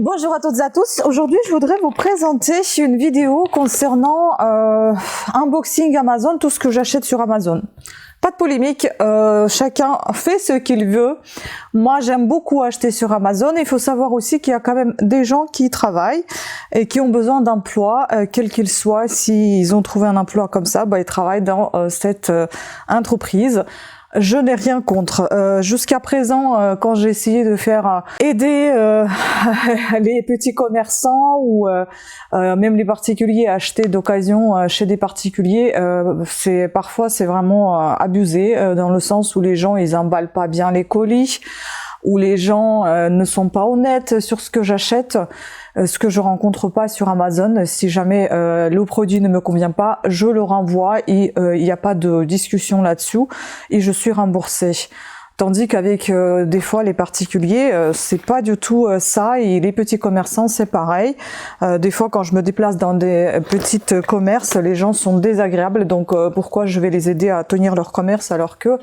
Bonjour à toutes et à tous. Aujourd'hui, je voudrais vous présenter une vidéo concernant unboxing Amazon, tout ce que j'achète sur Amazon. Pas de polémique, chacun fait ce qu'il veut. Moi, j'aime beaucoup acheter sur Amazon. Il faut savoir aussi qu'il y a quand même des gens qui travaillent et qui ont besoin d'emploi, quel qu'il soit. S'ils ont trouvé un emploi comme ça, ils travaillent dans cette entreprise. Je n'ai rien contre. Jusqu'à présent, quand j'ai essayé de faire aider les petits commerçants ou même les particuliers à acheter d'occasion chez des particuliers, parfois c'est vraiment abusé dans le sens où les gens ils emballent pas bien les colis, où les gens ne sont pas honnêtes sur ce que j'achète. Ce que je rencontre pas sur Amazon. Si jamais le produit ne me convient pas, je le renvoie et il n'y a pas de discussion là-dessus et je suis remboursée. Tandis qu'avec des fois les particuliers, c'est pas du tout ça, et les petits commerçants c'est pareil. Des fois quand je me déplace dans des petites commerces, les gens sont désagréables, donc pourquoi je vais les aider à tenir leur commerce alors que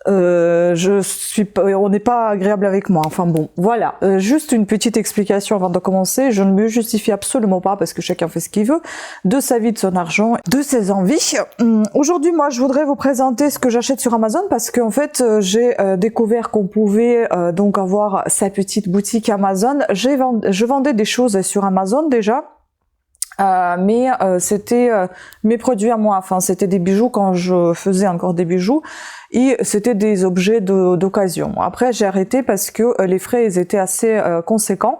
on n'est pas agréable avec moi. Enfin bon, voilà. Juste une petite explication avant de commencer. Je ne me justifie absolument pas parce que chacun fait ce qu'il veut de sa vie, de son argent, de ses envies. Aujourd'hui, moi, je voudrais vous présenter ce que j'achète sur Amazon parce qu'en fait, j'ai découvert qu'on pouvait donc avoir sa petite boutique Amazon. Je vendais des choses sur Amazon déjà. Mais c'était mes produits à moi, enfin c'était des bijoux quand je faisais encore des bijoux et c'était des objets d'occasion. Après j'ai arrêté parce que les frais ils étaient assez conséquents.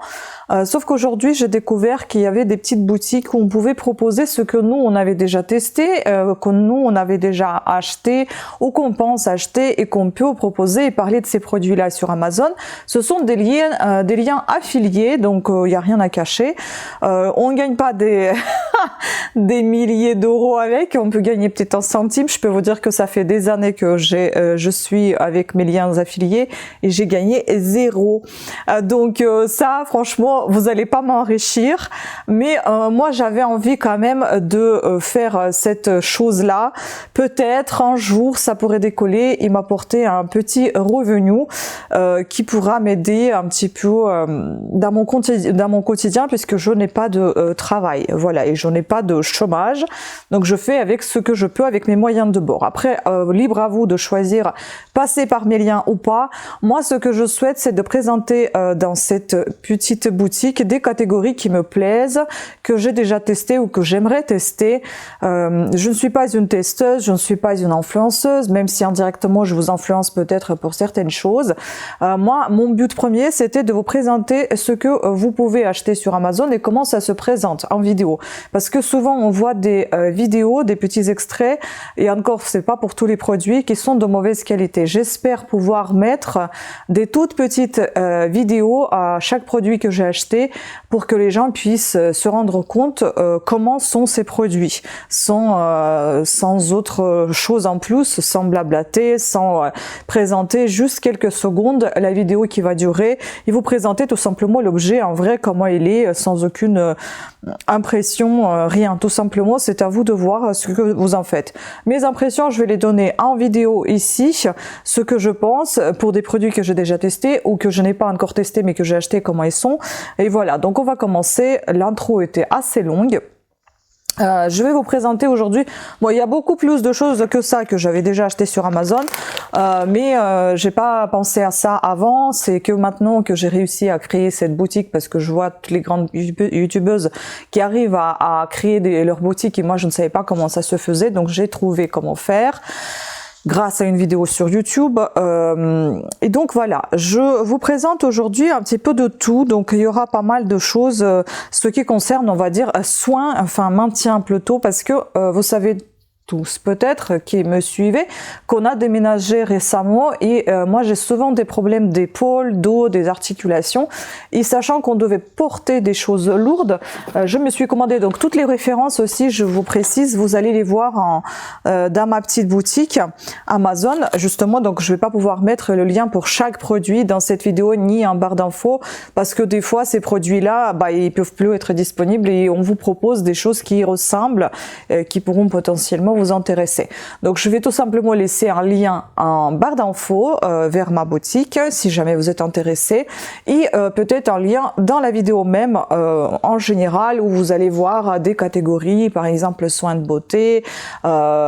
Sauf qu'aujourd'hui j'ai découvert qu'il y avait des petites boutiques où on pouvait proposer ce que nous on avait déjà testé, que nous on avait déjà acheté ou qu'on pense acheter et qu'on peut proposer et parler de ces produits-là sur Amazon. Ce sont des liens affiliés, donc il n'y a rien à cacher. On gagne pas des milliers d'euros avec, on peut gagner peut-être un centime. Je peux vous dire que ça fait des années que je suis avec mes liens affiliés et j'ai gagné 0. Donc ça franchement vous allez pas m'enrichir, mais moi j'avais envie quand même de faire cette chose là. Peut-être un jour ça pourrait décoller et m'apporter un petit revenu qui pourra m'aider un petit peu dans mon quotidien puisque je n'ai pas de travail, voilà, et je n'ai pas de chômage, donc je fais avec ce que je peux, avec mes moyens de bord. Après, libre à vous de choisir passer par mes liens ou pas. Moi, ce que je souhaite, c'est de présenter dans cette petite boutique des catégories qui me plaisent, que j'ai déjà testées ou que j'aimerais tester. Je ne suis pas une testeuse, je ne suis pas une influenceuse, même si indirectement je vous influence peut-être pour certaines choses. Moi, mon but premier, c'était de vous présenter ce que vous pouvez acheter sur Amazon et comment ça se présente en vidéo. Parce que souvent on voit des vidéos, des petits extraits, et encore c'est pas pour tous les produits, qui sont de mauvaise qualité. J'espère pouvoir mettre des toutes petites vidéos à chaque produit que j'ai acheté pour que les gens puissent se rendre compte comment sont ces produits, sans autre chose en plus, sans blablater, sans présenter juste quelques secondes la vidéo qui va durer, et vous présenter tout simplement l'objet en vrai, comment il est, sans aucune impression, rien. Tout simplement, c'est à vous de voir ce que vous en faites. Mes impressions, je vais les donner en vidéo ici, ce que je pense pour des produits que j'ai déjà testés ou que je n'ai pas encore testé mais que j'ai acheté, comment ils sont. Et voilà, donc on va commencer. L'intro était assez longue. Je vais vous présenter aujourd'hui, bon, il y a beaucoup plus de choses que ça que j'avais déjà acheté sur Amazon, mais j'ai pas pensé à ça avant. C'est que maintenant que j'ai réussi à créer cette boutique, parce que je vois toutes les grandes youtubeuses qui arrivent à créer leur boutique et moi je ne savais pas comment ça se faisait, donc j'ai trouvé comment faire grâce à une vidéo sur YouTube. Et donc voilà, je vous présente aujourd'hui un petit peu de tout. Donc il y aura pas mal de choses, ce qui concerne, on va dire, soins, enfin maintien plutôt, parce que vous savez tous peut-être qui me suivez, qu'on a déménagé récemment et moi j'ai souvent des problèmes d'épaule, dos, des articulations, et sachant qu'on devait porter des choses lourdes, je me suis commandé donc toutes les références aussi, je vous précise, vous allez les voir dans ma petite boutique Amazon justement, donc je vais pas pouvoir mettre le lien pour chaque produit dans cette vidéo ni en barre d'infos parce que des fois ces produits là ils peuvent plus être disponibles et on vous propose des choses qui ressemblent, qui pourront potentiellement vous intéresser. Donc je vais tout simplement laisser un lien en barre d'infos vers ma boutique si jamais vous êtes intéressé, et peut-être un lien dans la vidéo même en général, où vous allez voir des catégories, par exemple soins de beauté,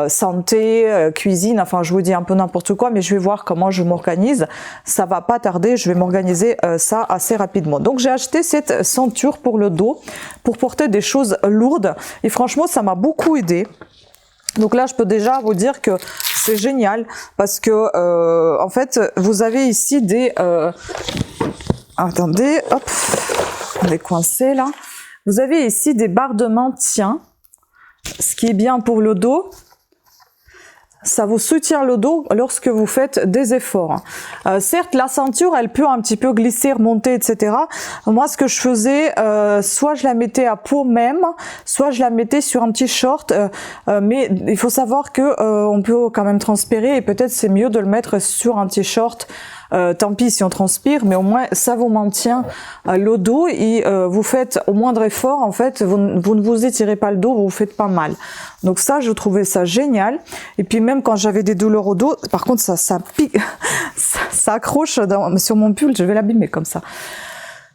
santé, cuisine, enfin je vous dis un peu n'importe quoi, mais je vais voir comment je m'organise. Ça va pas tarder, je vais m'organiser ça assez rapidement. Donc j'ai acheté cette ceinture pour le dos, pour porter des choses lourdes, et franchement ça m'a beaucoup aidé. Donc là je peux déjà vous dire que c'est génial, parce que en fait vous avez ici des attendez, hop, on est coincé là. Vous avez ici des barres de maintien, ce qui est bien pour le dos. Ça vous soutient le dos lorsque vous faites des efforts. Certes, la ceinture, elle peut un petit peu glisser, remonter, etc. Moi, ce que je faisais, soit je la mettais à peau même, soit je la mettais sur un petit short. Mais il faut savoir que on peut quand même transpirer, et peut-être c'est mieux de le mettre sur un t-shirt. Tant pis si on transpire, mais au moins ça vous maintient le dos, et vous faites au moindre effort, en fait, vous ne vous étirez pas le dos, vous vous faites pas mal. Donc ça, je trouvais ça génial. Et puis même quand j'avais des douleurs au dos, par contre ça pique, ça accroche sur mon pull, je vais l'abîmer comme ça.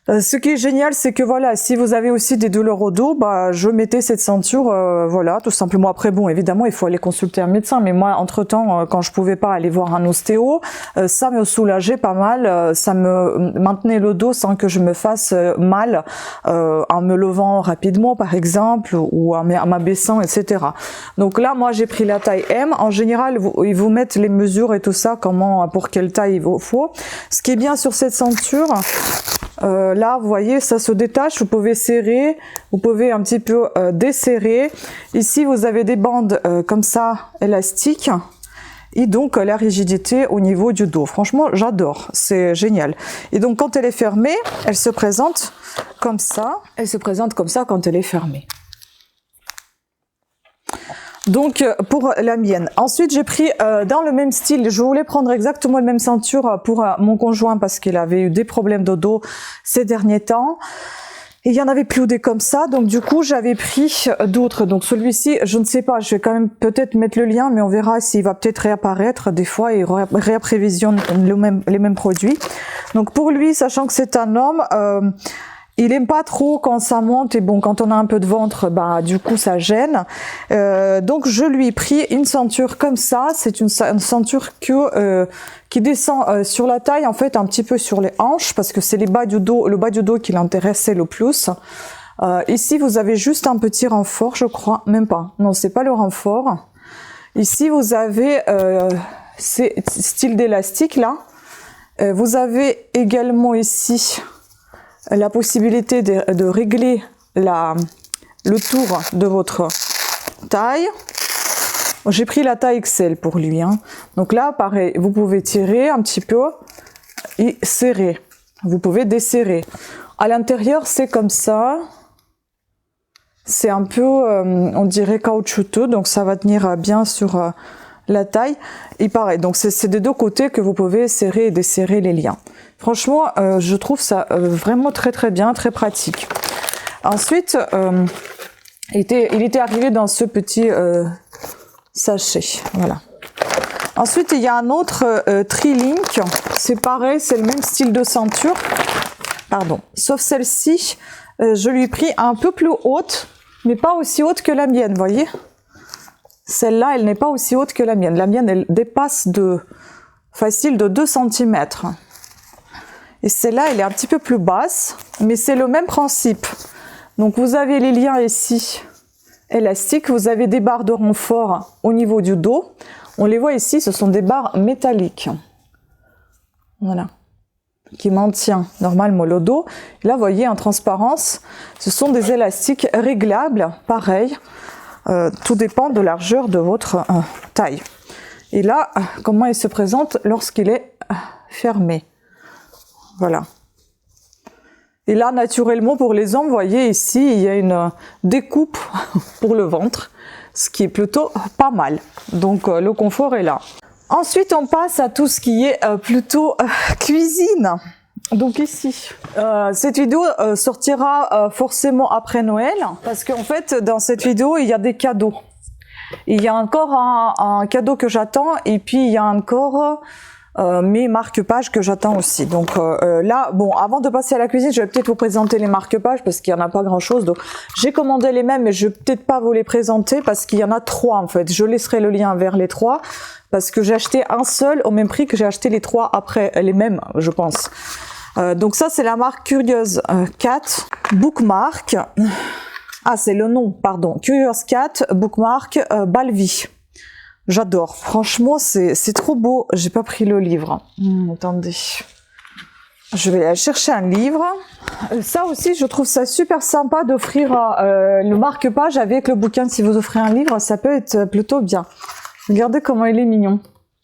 Ce qui est génial, c'est que voilà, si vous avez aussi des douleurs au dos, bah je mettais cette ceinture, voilà, tout simplement. Après, bon, évidemment, il faut aller consulter un médecin, mais moi, entre-temps, quand je pouvais pas aller voir un ostéo, ça me soulageait pas mal, ça me maintenait le dos sans que je me fasse mal en me levant rapidement, par exemple, ou en m'abaissant, etc. Donc là, moi, j'ai pris la taille M. En général, ils vous mettent les mesures et tout ça, comment, pour quelle taille il vous faut. Ce qui est bien sur cette ceinture, là, vous voyez, ça se détache, vous pouvez serrer, vous pouvez un petit peu desserrer. Ici, vous avez des bandes comme ça, élastiques, et donc la rigidité au niveau du dos. Franchement, j'adore, c'est génial. Et donc, quand elle est fermée, elle se présente comme ça. Elle se présente comme ça quand elle est fermée. Donc pour la mienne. Ensuite j'ai pris dans le même style, je voulais prendre exactement la même ceinture pour mon conjoint, parce qu'il avait eu des problèmes de dos ces derniers temps. Et il y en avait plus des comme ça, donc du coup j'avais pris d'autres. Donc celui-ci, je ne sais pas, je vais quand même peut-être mettre le lien, mais on verra s'il va peut-être réapparaître. Des fois il réapprévisionne les mêmes produits. Donc pour lui, sachant que c'est un homme, il aime pas trop quand ça monte, et bon, quand on a un peu de ventre, bah du coup ça gêne. Donc je lui ai pris une ceinture comme ça. C'est une ceinture qui descend sur la taille, en fait un petit peu sur les hanches, parce que c'est le bas du dos qui l'intéressait le plus. Ici vous avez juste un petit renfort, je crois, même pas. Non, c'est pas le renfort. Ici vous avez ces styles d'élastique là. Vous avez également ici la possibilité de régler le tour de votre taille. J'ai pris la taille XL pour lui, hein. Donc là, pareil, vous pouvez tirer un petit peu et serrer. Vous pouvez desserrer. À l'intérieur, c'est comme ça. C'est un peu, on dirait caoutchouteux, donc ça va tenir bien sur la taille. Et pareil, donc c'est des deux côtés que vous pouvez serrer et desserrer les liens. Franchement, je trouve ça vraiment très très bien, très pratique. Ensuite, il était arrivé dans ce petit sachet, voilà. Ensuite, il y a un autre Tri-Link. C'est pareil, c'est le même style de ceinture. Pardon. Sauf celle-ci, je lui ai pris un peu plus haute, mais pas aussi haute que la mienne, vous voyez. Celle-là, elle n'est pas aussi haute que la mienne. La mienne, elle dépasse facile de 2 cm. Et celle-là, elle est un petit peu plus basse, mais c'est le même principe. Donc vous avez les liens ici élastiques, vous avez des barres de renfort au niveau du dos. On les voit ici, ce sont des barres métalliques. Voilà. Qui maintient normalement le dos. Là, vous voyez, en transparence, ce sont des élastiques réglables, pareil. Tout dépend de la largeur de votre taille. Et là, comment il se présente lorsqu'il est fermé. Voilà. Et là, naturellement, pour les hommes, vous voyez ici, il y a une découpe pour le ventre, ce qui est plutôt pas mal. Donc, le confort est là. Ensuite, on passe à tout ce qui est plutôt cuisine. Donc ici, cette vidéo sortira forcément après Noël, parce qu'en fait, dans cette vidéo, il y a des cadeaux. Il y a encore un cadeau que j'attends et puis il y a encore mes marque-pages que j'attends aussi. Donc là, bon, avant de passer à la cuisine, je vais peut-être vous présenter les marque-pages parce qu'il n'y en a pas grand-chose. Donc j'ai commandé les mêmes, mais je vais peut-être pas vous les présenter parce qu'il y en a 3 en fait. Je laisserai le lien vers les 3 parce que j'ai acheté un seul au même prix que j'ai acheté les 3 après, les mêmes, je pense. Donc ça, c'est la marque Curious Cat Bookmark. Ah, c'est le nom, pardon. Curious Cat Bookmark Balvi. J'adore. Franchement, c'est trop beau. J'ai pas pris le livre. Attendez. Je vais aller chercher un livre. Ça aussi, je trouve ça super sympa d'offrir le marque-page avec le bouquin. Si vous offrez un livre, ça peut être plutôt bien. Regardez comment il est mignon.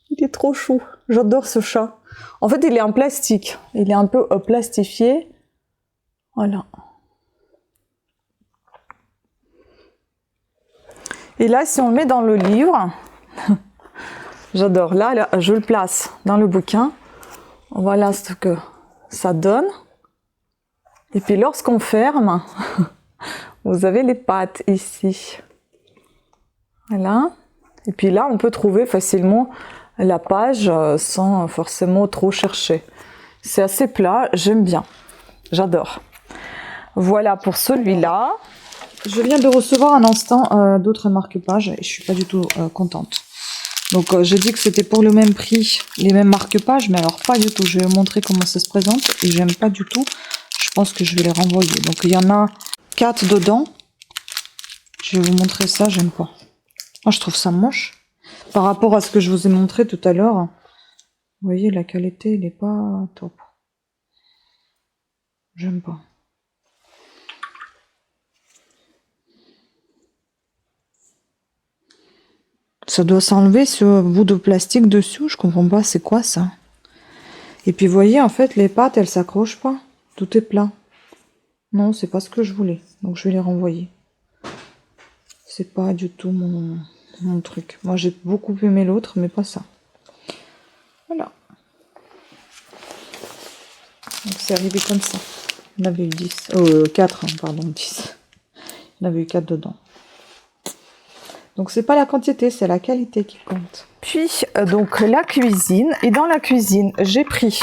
Il est trop chou. J'adore ce chat. En fait, il est en plastique. Il est un peu plastifié. Voilà. Et là, si on le met dans le livre, j'adore. Là, je le place dans le bouquin. Voilà ce que ça donne. Et puis, lorsqu'on ferme, vous avez les pattes ici. Voilà. Et puis là, on peut trouver facilement la page sans forcément trop chercher. C'est assez plat, j'aime bien. J'adore. Voilà pour celui-là. Je viens de recevoir un instant d'autres marque-pages et je suis pas du tout contente. Donc j'ai dit que c'était pour le même prix, les mêmes marque-pages, mais alors pas du tout. Je vais vous montrer comment ça se présente et j'aime pas du tout. Je pense que je vais les renvoyer. Donc il y en a 4 dedans. Je vais vous montrer ça, j'aime pas. Moi je trouve ça moche. Par rapport à ce que je vous ai montré tout à l'heure. Vous voyez, la qualité, elle est pas top. J'aime pas. Ça doit s'enlever ce bout de plastique dessus, je comprends pas, c'est quoi ça? Et puis vous voyez, en fait, les pattes, elles s'accrochent pas. Tout est plat. Non, c'est pas ce que je voulais. Donc je vais les renvoyer. C'est pas du tout mon truc. Moi, j'ai beaucoup aimé l'autre, mais pas ça. Voilà. Donc c'est arrivé comme ça. Il y en avait eu 10. 4, pardon, 10. Il y en avait eu 4 dedans. Donc c'est pas la quantité, c'est la qualité qui compte. Puis donc la cuisine, et dans la cuisine j'ai pris,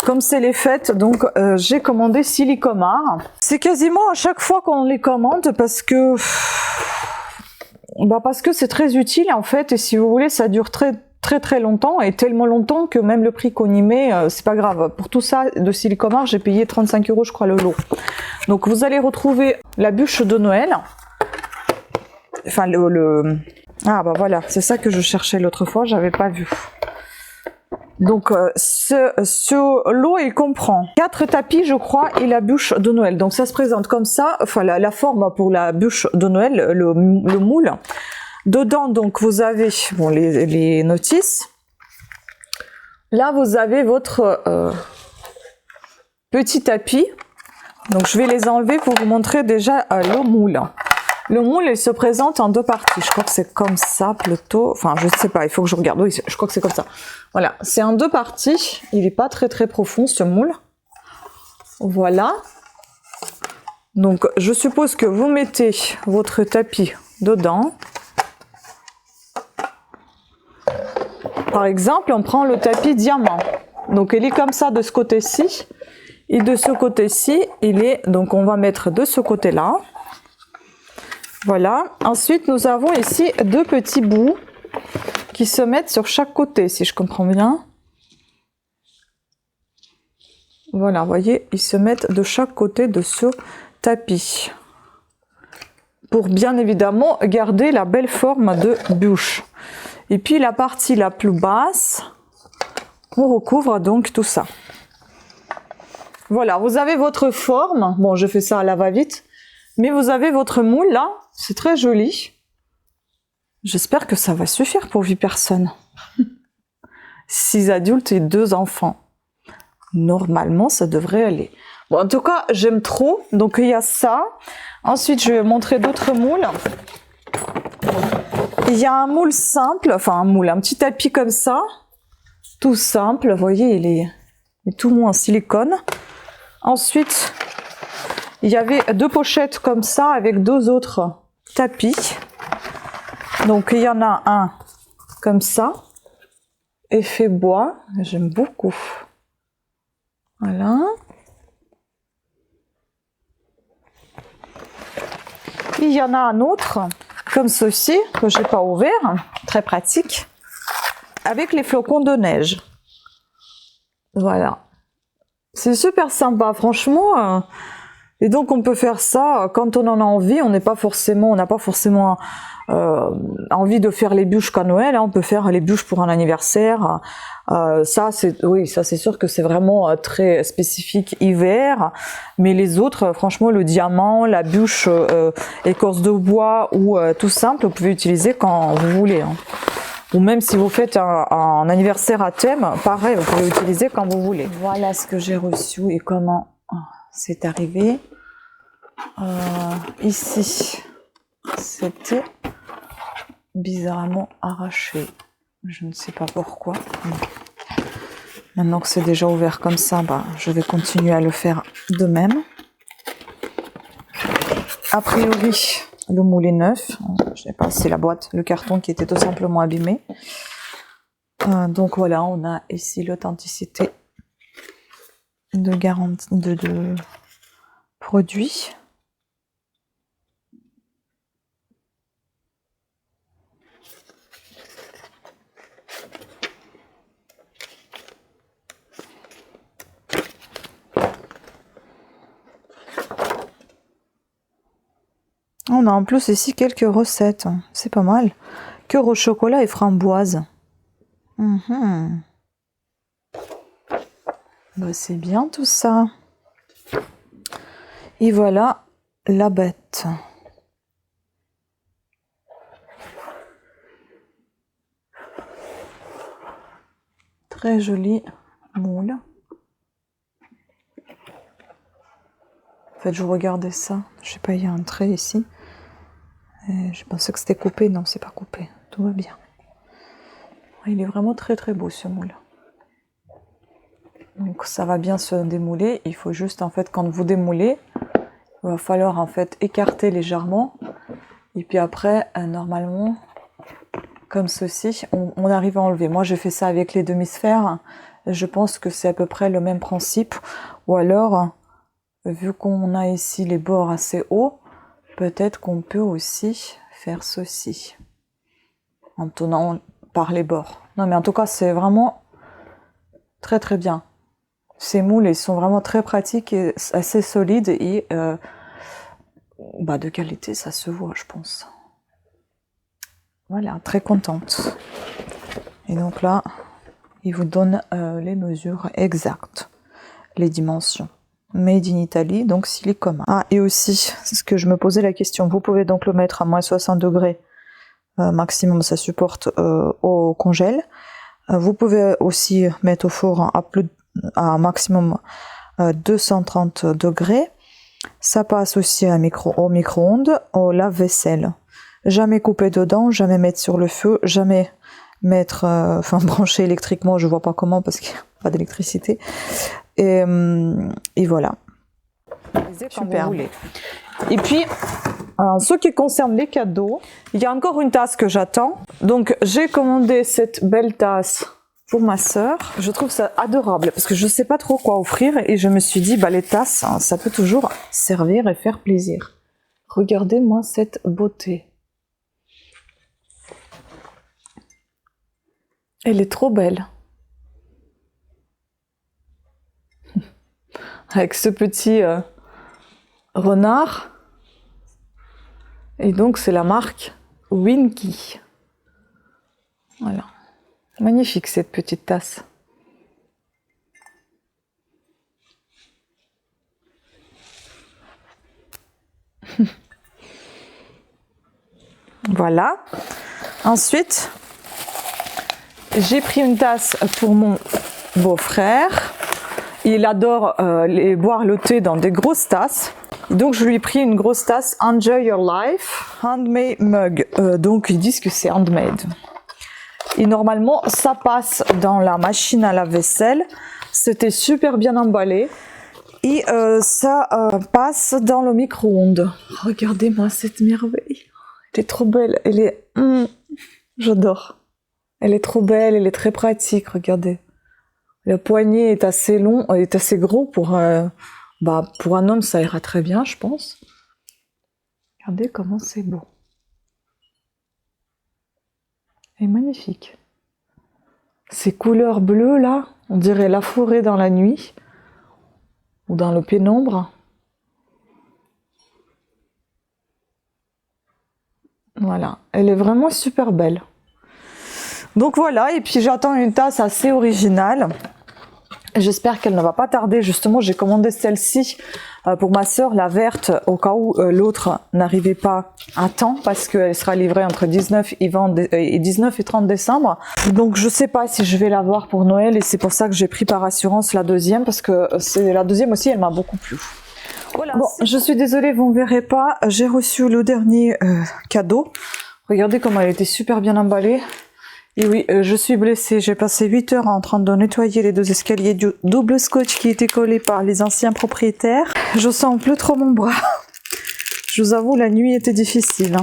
comme c'est les fêtes, donc j'ai commandé Silicomar. C'est quasiment à chaque fois qu'on les commande parce que c'est très utile en fait, et si vous voulez ça dure très longtemps, et tellement longtemps que même le prix qu'on y met, c'est pas grave. Pour tout ça de Silicomar, j'ai payé 35 € je crois le lot. Donc vous allez retrouver la bûche de Noël. Enfin, ah bah voilà, c'est ça que je cherchais l'autre fois, j'avais pas vu. Donc, ce lot, il comprend 4 tapis, je crois, et la bûche de Noël. Donc, ça se présente comme ça, enfin, la forme pour la bûche de Noël, le moule. Dedans, donc, vous avez bon, les notices. Là, vous avez votre petit tapis. Donc, je vais les enlever pour vous montrer déjà le moule. Le moule, il se présente en 2 parties. Je crois que c'est comme ça plutôt. Enfin, je ne sais pas, il faut que je regarde. Oui, je crois que c'est comme ça. Voilà, c'est en 2 parties. Il n'est pas très profond, ce moule. Voilà. Donc, je suppose que vous mettez votre tapis dedans. Par exemple, on prend le tapis diamant. Donc, il est comme ça de ce côté-ci. Et de ce côté-ci, il est... Donc, on va mettre de ce côté-là. Voilà. Ensuite, nous avons ici 2 petits bouts qui se mettent sur chaque côté, si je comprends bien. Voilà, vous voyez, ils se mettent de chaque côté de ce tapis. Pour bien évidemment garder la belle forme de bûche. Et puis la partie la plus basse, on recouvre donc tout ça. Voilà, vous avez votre forme. Bon, je fais ça à la va-vite. Mais vous avez votre moule là. C'est très joli. J'espère que ça va suffire pour 8 personnes. 6 adultes et 2 enfants. Normalement, ça devrait aller. Bon, en tout cas, j'aime trop. Donc, il y a ça. Ensuite, je vais montrer d'autres moules. Il y a un moule simple. Enfin, un petit tapis comme ça. Tout simple. Vous voyez, il est tout mou en silicone. Ensuite, il y avait 2 pochettes comme ça avec 2 autres tapis. Donc il y en a un comme ça, effet bois, j'aime beaucoup. Voilà. Il y en a un autre comme ceci que j'ai pas ouvert, très pratique, avec les flocons de neige. Voilà. C'est super sympa, franchement. Et donc on peut faire ça quand on en a envie. On n'a pas forcément envie de faire les bûches qu'à Noël. Hein. On peut faire les bûches pour un anniversaire. Ça c'est sûr que c'est vraiment très spécifique hiver. Mais les autres, franchement, le diamant, la bûche écorce de bois ou tout simple, vous pouvez utiliser quand vous voulez. Hein. Ou même si vous faites un anniversaire à thème, pareil, vous pouvez l'utiliser quand vous voulez. Voilà ce que j'ai reçu et comment c'est arrivé. Ici, c'était bizarrement arraché. Je ne sais pas pourquoi. Maintenant que c'est déjà ouvert comme ça, je vais continuer à le faire de même. A priori, le moule est neuf. Je sais pas, c'est la boîte, le carton qui était tout simplement abîmé. Donc voilà, on a ici l'authenticité de garantie de produit. On a en plus ici quelques recettes, c'est pas mal. Cœur au chocolat et framboise. C'est bien tout ça. Et voilà la bête. Très joli moule. En fait, je regardais ça. Je sais pas, il y a un trait ici. Et je pensais que c'était coupé. Non, c'est pas coupé. Tout va bien. Il est vraiment très très beau ce moule. Donc ça va bien se démouler. Il faut juste en fait quand vous démoulez, il va falloir en fait écarter légèrement. Et puis après, normalement, comme ceci, on arrive à enlever. Moi j'ai fait ça avec les demi-sphères. Je pense que c'est à peu près le même principe. Ou alors, vu qu'on a ici les bords assez hauts, peut-être qu'on peut aussi faire ceci. En tenant par les bords. Non mais en tout cas c'est vraiment très très bien. Ces moules ils sont vraiment très pratiques et assez solides et de qualité, ça se voit je pense. Voilà, très contente. Et donc là il vous donne les mesures exactes, les dimensions. Made in Italy, donc silicone. Ah et aussi, c'est ce que je me posais la question, vous pouvez donc le mettre à moins 60 degrés maximum, ça supporte au congèle. Vous pouvez aussi mettre au four à maximum 230 degrés. Ça passe aussi au micro-ondes, au lave-vaisselle. Jamais couper dedans, jamais mettre sur le feu, jamais mettre, brancher électriquement, je vois pas comment parce qu'il n'y a pas d'électricité. Et voilà. Super. Et puis, en ce qui concerne les cadeaux, il y a encore une tasse que j'attends. Donc, j'ai commandé cette belle tasse pour ma sœur. Je trouve ça adorable parce que je ne sais pas trop quoi offrir et je me suis dit, les tasses, ça peut toujours servir et faire plaisir. Regardez-moi cette beauté. Elle est trop belle. Avec ce petit renard. Et donc c'est la marque Winky. Voilà. Magnifique cette petite tasse. Voilà. Ensuite, j'ai pris une tasse pour mon beau-frère. Il adore boire le thé dans des grosses tasses. Donc je lui ai pris une grosse tasse Enjoy Your Life Handmade Mug. Donc ils disent que c'est handmade. Et normalement ça passe dans la machine à lave-vaisselle. C'était super bien emballé. Et ça passe dans le micro-ondes. Regardez-moi cette merveille. Elle est trop belle. Elle est... j'adore. Elle est trop belle, elle est très pratique, regardez. Le poignet est assez long, est assez gros pour un homme, ça ira très bien, je pense. Regardez comment c'est beau. Elle est magnifique. Ces couleurs bleues là, on dirait la forêt dans la nuit ou dans le pénombre. Voilà, elle est vraiment super belle. Donc voilà, et puis j'attends une tasse assez originale. J'espère qu'elle ne va pas tarder. Justement, j'ai commandé celle-ci pour ma sœur, la verte, au cas où l'autre n'arrivait pas à temps, parce qu'elle sera livrée entre 19 et 30 décembre. Donc je sais pas si je vais l'avoir pour Noël, et c'est pour ça que j'ai pris par assurance la deuxième, parce que la deuxième aussi, elle m'a beaucoup plu. Voilà, bon, je suis désolée, vous ne verrez pas. J'ai reçu le dernier cadeau. Regardez comment elle était super bien emballée. Et oui, je suis blessée. J'ai passé 8 heures en train de nettoyer les 2 escaliers du double scotch qui étaient collés par les anciens propriétaires. Je sens plus trop mon bras. Je vous avoue, la nuit était difficile.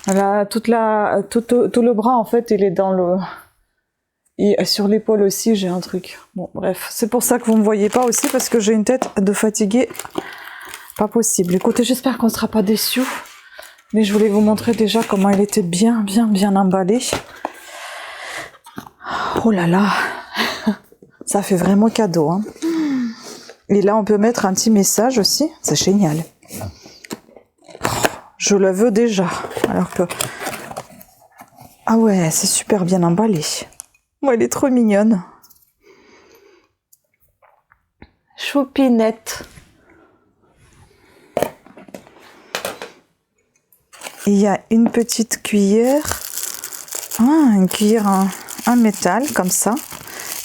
Là, tout le bras, en fait, il est dans le... Et sur l'épaule aussi, j'ai un truc. Bon, bref, c'est pour ça que vous me voyez pas aussi, parce que j'ai une tête de fatiguée. Pas possible. Écoutez, j'espère qu'on ne sera pas déçus. Mais je voulais vous montrer déjà comment elle était bien emballée. Oh là là, ça fait vraiment cadeau, hein. Et là, on peut mettre un petit message aussi, c'est génial. Je le veux déjà, alors que... Ah ouais, c'est super bien emballé. Oh, elle est trop mignonne. Choupinette. Il y a une petite cuillère. Ah, une cuillère en métal, comme ça.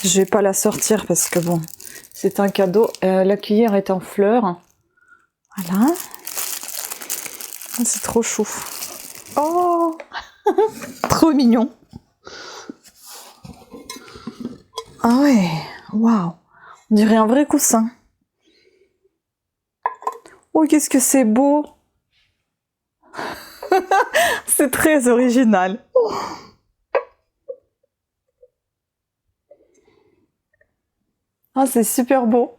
Je vais pas la sortir parce que bon, c'est un cadeau. La cuillère est en fleurs. Voilà. C'est trop chou. Oh, trop mignon. Ah ouais, waouh. On dirait un vrai coussin. Oh, qu'est-ce que c'est beau. C'est très original. Oh. Ah, c'est super beau.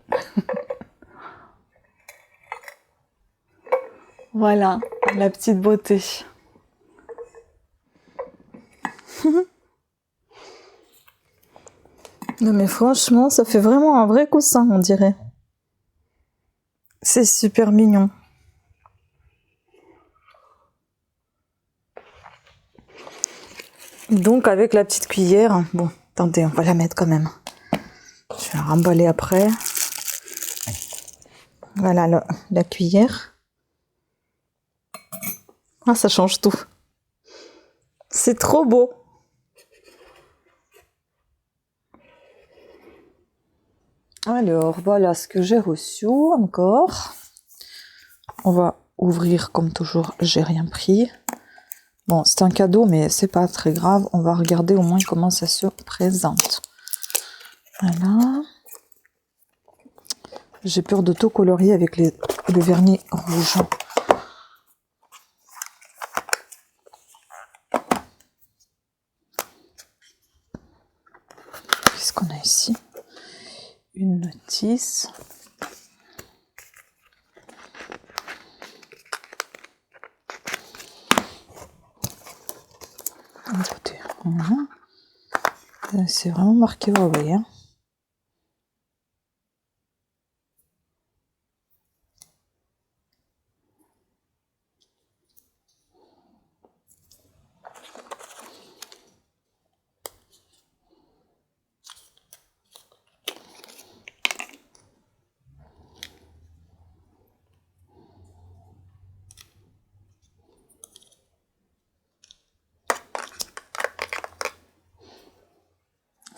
Voilà, la petite beauté. Non mais franchement, ça fait vraiment un vrai coussin, on dirait. C'est super mignon. Donc avec la petite cuillère, bon, attendez, on va la mettre quand même. Je vais la remballer après. Voilà la cuillère. Ah, ça change tout. C'est trop beau. Alors, voilà ce que j'ai reçu encore. On va ouvrir comme toujours, j'ai rien pris. Bon, c'est un cadeau, mais c'est pas très grave. On va regarder au moins comment ça se présente. Voilà. J'ai peur de tout colorier avec le vernis rouge. Qu'est-ce qu'on a ici? Une notice. Écoutez, c'est vraiment marqué Huawei, hein.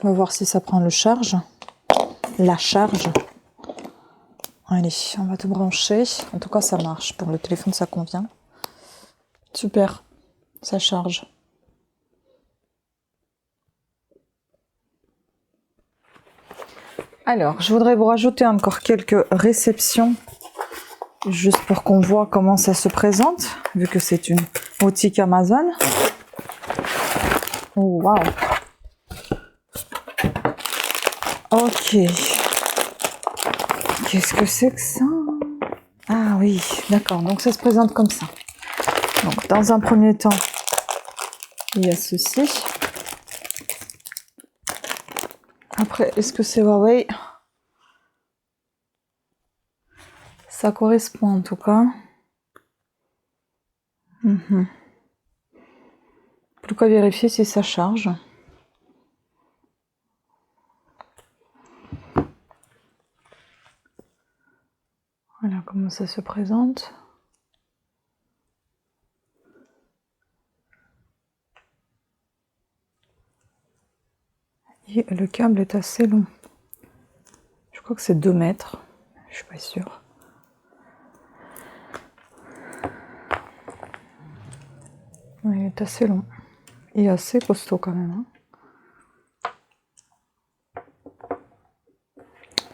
On va voir si ça prend le charge. La charge. Allez, on va tout brancher. En tout cas, ça marche. Pour le téléphone, ça convient. Super. Ça charge. Alors, je voudrais vous rajouter encore quelques réceptions. Juste pour qu'on voit comment ça se présente. Vu que c'est une boutique Amazon. Oh, waouh. Ok. Qu'est-ce que c'est que ça? Ah oui, d'accord. Donc ça se présente comme ça. Donc dans un premier temps, il y a ceci. Après, est-ce que c'est Huawei? Ça correspond en tout cas. Plus qu'à vérifier si ça charge. Voilà comment ça se présente. Et le câble est assez long. Je crois que c'est 2 mètres. Je suis pas sûre. Oui, il est assez long. Et assez costaud quand même.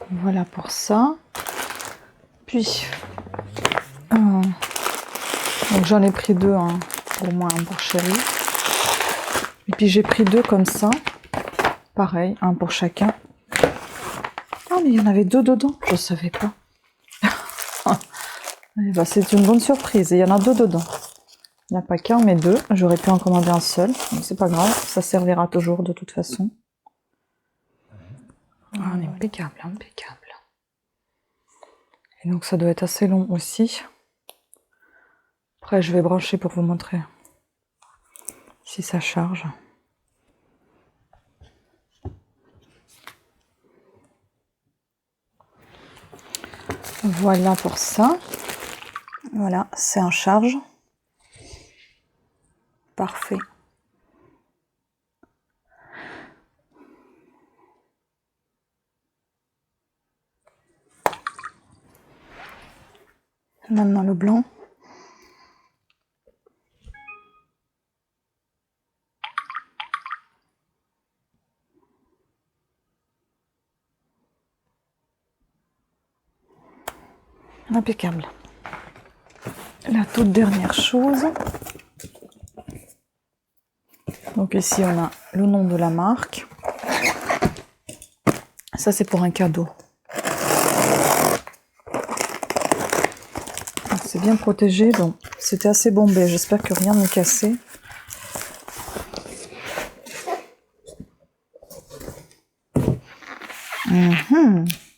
Voilà pour ça. Puis, donc j'en ai pris 2, hein, au moins un pour Chéri. Et puis j'ai pris 2 comme ça. Pareil, un pour chacun. Ah, mais il y en avait 2 dedans, je ne savais pas. Bah, c'est une bonne surprise, il y en a 2 dedans. Il n'y en a pas qu'un, mais 2. J'aurais pu en commander un seul, mais c'est pas grave, ça servira toujours de toute façon. Ah, impeccable, impeccable. Et donc ça doit être assez long aussi. Après, je vais brancher pour vous montrer si ça charge. Voilà pour ça. Voilà, c'est en charge. Parfait. Maintenant le blanc. Impeccable. La toute dernière chose. Donc ici on a le nom de la marque. Ça c'est pour un cadeau. C'est bien protégé, donc c'était assez bombé. J'espère que rien n'est cassé.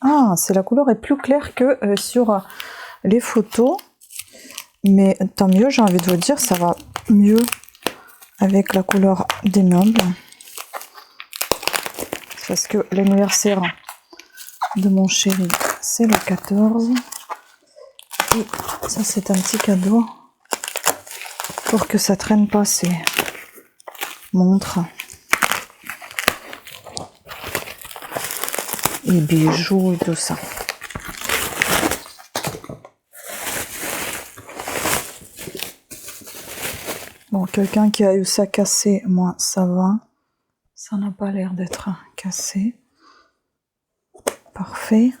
Ah, c'est la couleur est plus claire que sur les photos. Mais tant mieux, j'ai envie de vous dire, ça va mieux avec la couleur des meubles. Parce que l'anniversaire de mon chéri, c'est le 14. Et ça, c'est un petit cadeau pour que ça traîne pas ses montres et bijoux et tout ça. Bon, quelqu'un qui a eu ça cassé, moi, ça va. Ça n'a pas l'air d'être cassé. Parfait.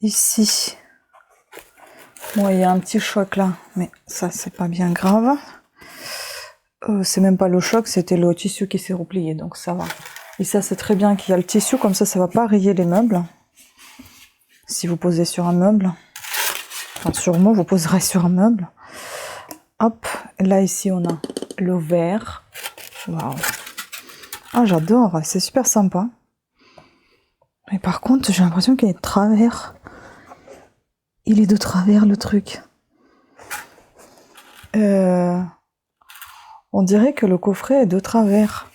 Ici, bon, il y a un petit choc là, mais ça, c'est pas bien grave. C'est même pas le choc, c'était le tissu qui s'est replié, donc ça va. Et ça, c'est très bien qu'il y a le tissu, comme ça va pas rayer les meubles. Si vous posez sur un meuble, enfin sûrement vous poserez sur un meuble. Hop, là ici on a le vert. Waouh. Ah, j'adore, c'est super sympa. Mais par contre, j'ai l'impression qu'il est de travers. Il est de travers le truc. On dirait que le coffret est de travers.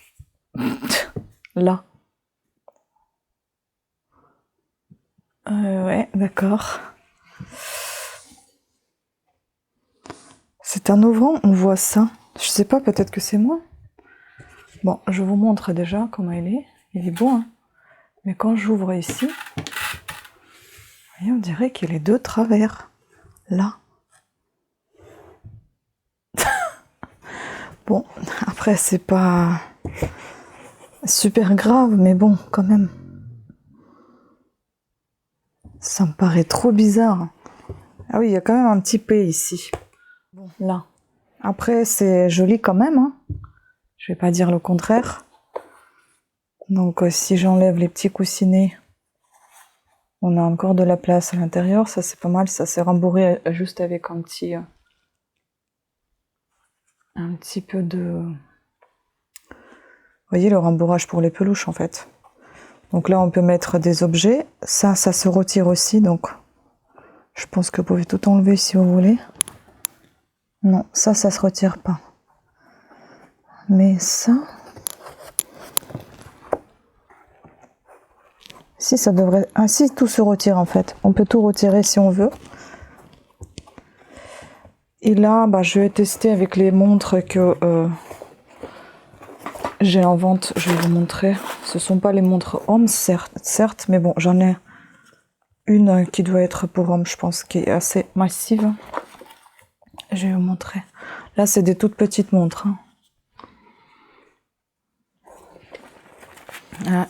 Là. Ouais, d'accord. C'est un ouvrant, on voit ça. Je sais pas, peut-être que c'est moi. Bon, je vous montre déjà comment il est. Il est beau, hein. Mais quand j'ouvre ici, on dirait qu'il est de travers. Là. Bon, après, c'est pas super grave, mais bon, quand même. Ça me paraît trop bizarre. Ah oui, il y a quand même un petit P ici. Bon, là. Après, c'est joli quand même, hein. Je vais pas dire le contraire. Donc, si j'enlève les petits coussinets, on a encore de la place à l'intérieur. Ça, c'est pas mal. Ça s'est rembourré juste avec un petit peu de... Vous voyez, le rembourrage pour les peluches, en fait. Donc là, on peut mettre des objets. Ça se retire aussi, donc je pense que vous pouvez tout enlever si vous voulez. Non, ça se retire pas. Mais ça... Si, ça devrait... Ah si, tout se retire en fait. On peut tout retirer si on veut. Et là, bah, je vais tester avec les montres que j'ai en vente. Je vais vous montrer. Ce sont pas les montres hommes, certes, mais bon, j'en ai une qui doit être pour homme, je pense, qui est assez massive. Je vais vous montrer. Là, c'est des toutes petites montres.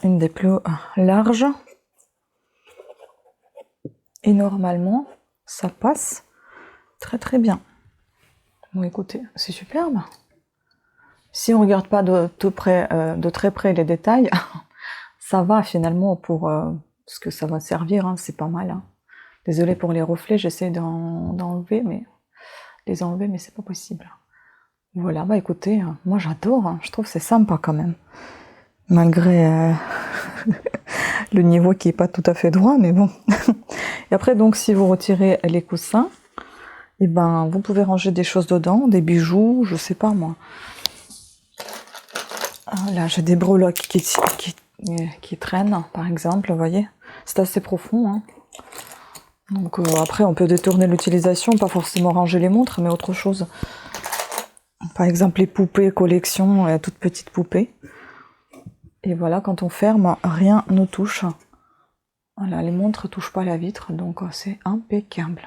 Une des plus larges. Et normalement, ça passe très très bien. Bon, écoutez, c'est superbe. Si on ne regarde pas de très près les détails, ça va finalement pour ce que ça va servir, hein, c'est pas mal. Hein. Désolée pour les reflets, j'essaie d'enlever, mais c'est pas possible. Voilà, bah écoutez, moi j'adore, hein, je trouve que c'est sympa quand même. Malgré le niveau qui est pas tout à fait droit, mais bon. Et après, donc, si vous retirez les coussins, et ben, vous pouvez ranger des choses dedans, des bijoux, je sais pas moi. Là, j'ai des breloques qui traînent, par exemple, vous voyez. C'est assez profond, hein. Donc après, on peut détourner l'utilisation, pas forcément ranger les montres, mais autre chose. Par exemple, les poupées collection, toutes petites poupées. Et voilà, quand on ferme, rien ne touche. Voilà, les montres ne touchent pas la vitre, donc c'est impeccable.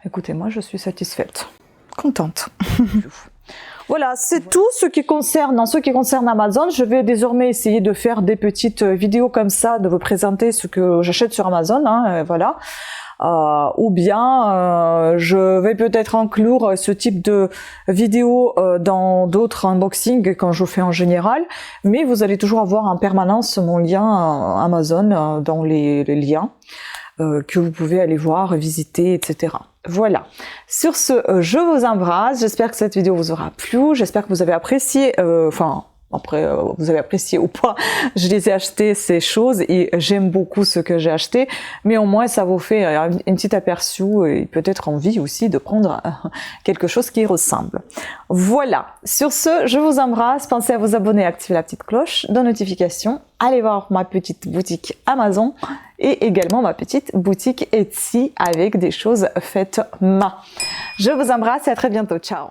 Écoutez, moi, je suis satisfaite, contente. Voilà, c'est tout ce qui concerne Amazon. Je vais désormais essayer de faire des petites vidéos comme ça, de vous présenter ce que j'achète sur Amazon, hein, voilà. Ou bien je vais peut-être inclure ce type de vidéo dans d'autres unboxings quand je fais en général, mais vous allez toujours avoir en permanence mon lien Amazon dans les liens que vous pouvez aller voir, visiter, etc. Voilà. Sur ce, je vous embrasse. J'espère que cette vidéo vous aura plu. J'espère que vous avez apprécié, après, vous avez apprécié ou pas, je les ai achetés ces choses et j'aime beaucoup ce que j'ai acheté, mais au moins ça vous fait un petit aperçu et peut-être envie aussi de prendre quelque chose qui ressemble. Voilà, sur ce, je vous embrasse, pensez à vous abonner, activer la petite cloche de notification, allez voir ma petite boutique Amazon et également ma petite boutique Etsy avec des choses faites main. Je vous embrasse et à très bientôt, ciao.